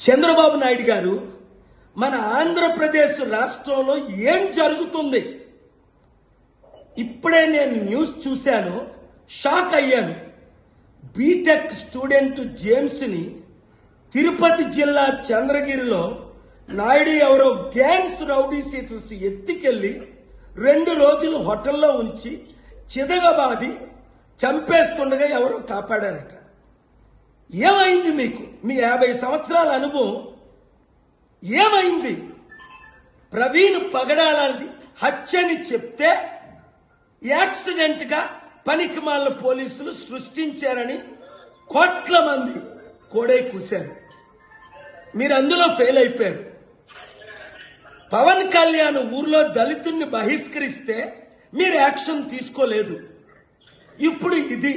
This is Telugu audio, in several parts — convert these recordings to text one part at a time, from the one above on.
చంద్రబాబు నాయుడు గారు మన ఆంధ్రప్రదేశ్ రాష్ట్రంలో ఏం జరుగుతుంది? ఇప్పుడే నేను న్యూస్ చూశాను, షాక్ అయ్యాను. బీటెక్ స్టూడెంట్ జేమ్స్ ని తిరుపతి జిల్లా చంద్రగిరిలో నాయుడు ఎవరో గ్యాంగ్స్ రౌడీ సీటర్స్ ఎత్తికెళ్లి 2 రోజులు హోటల్లో ఉంచి చిదగబాది చంపేస్తుండగా ఎవరో కాపాడారట. ఏమైంది మీకు? మీ 50 సంవత్సరాల అనుభవం ఏమైంది? ప్రవీణ్ పగడాలది హత్యని చెప్తే యాక్సిడెంట్ గా పనికిమాల పోలీసులు సృష్టించారని కోట్ల మంది కోడై కూశారు. మీరు అందులో ఫెయిల్ అయిపోయారు. పవన్ కళ్యాణ్ ఊర్లో దళితుల్ని బహిష్కరిస్తే మీరు యాక్షన్ తీసుకోలేదు. ఇప్పుడు ఇది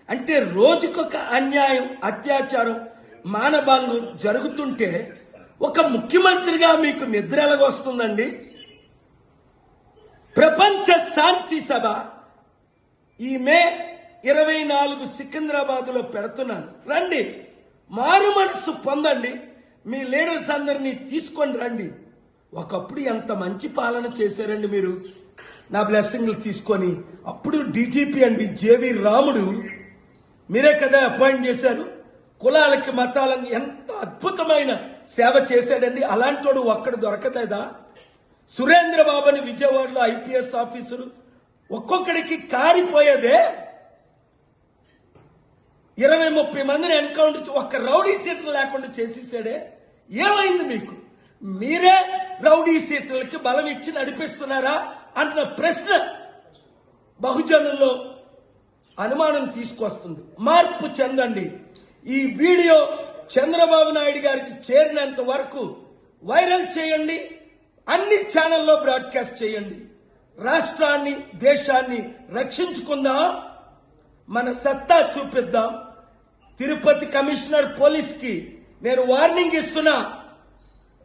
అంటే రోజుకొక అన్యాయం, అత్యాచారం, మానభంగం జరుగుతుంటే ఒక ముఖ్యమంత్రిగా మీకు నిద్ర ఎలాగొస్తుందండి? ప్రపంచ శాంతి సభ ఈ మే 24 సికింద్రాబాద్ లో పెడుతున్నాను. రండి, మారు మనసు పొందండి, మీ లీడర్స్ అందరినీ తీసుకొని రండి. ఒకప్పుడు ఎంత మంచి పాలన చేశారండి మీరు, నా బ్లెస్సింగ్లు తీసుకొని. అప్పుడు డీజీపీ అండి జేవి రాముడు మీరే కదా అపాయింట్ చేశారు. కులాలకి మతాలను ఎంత అద్భుతమైన సేవ చేశాడండి. అలాంటోడు ఒక్కడు దొరకలేదా? సురేంద్రబాబు అని విజయవాడలో ఐపీఎస్ ఆఫీసరు ఒక్కొక్కడికి కారిపోయేదే. 20-30 మందిని ఎన్కౌంటర్ ఒక్క రౌడీ సీట్లు లేకుండా చేసేసాడే. ఏమైంది మీకు? మీరే రౌడీ సీట్లకి బలం ఇచ్చి నడిపిస్తున్నారా అన్న ప్రశ్న బహుజనుల్లో అనుమానం తీసుకొస్తుంది. మార్పు చెందండి. ఈ వీడియో చంద్రబాబు నాయుడు గారికి చేరినంత వరకు వైరల్ చేయండి, అన్ని ఛానల్లో బ్రాడ్కాస్ట్ చేయండి. రాష్ట్రాన్ని, దేశాన్ని రక్షించుకుందాం, మన సత్తా చూపిద్దాం. తిరుపతి కమిషనర్ పోలీస్ కి నేను వార్నింగ్ ఇస్తున్నా,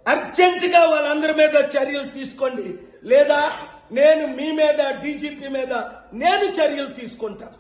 అర్జెంటుగా వాళ్ళందరి మీద చర్యలు తీసుకోండి, లేదా నేను మీ మీద, డీజీపీ మీద నేను చర్యలు తీసుకుంటాను.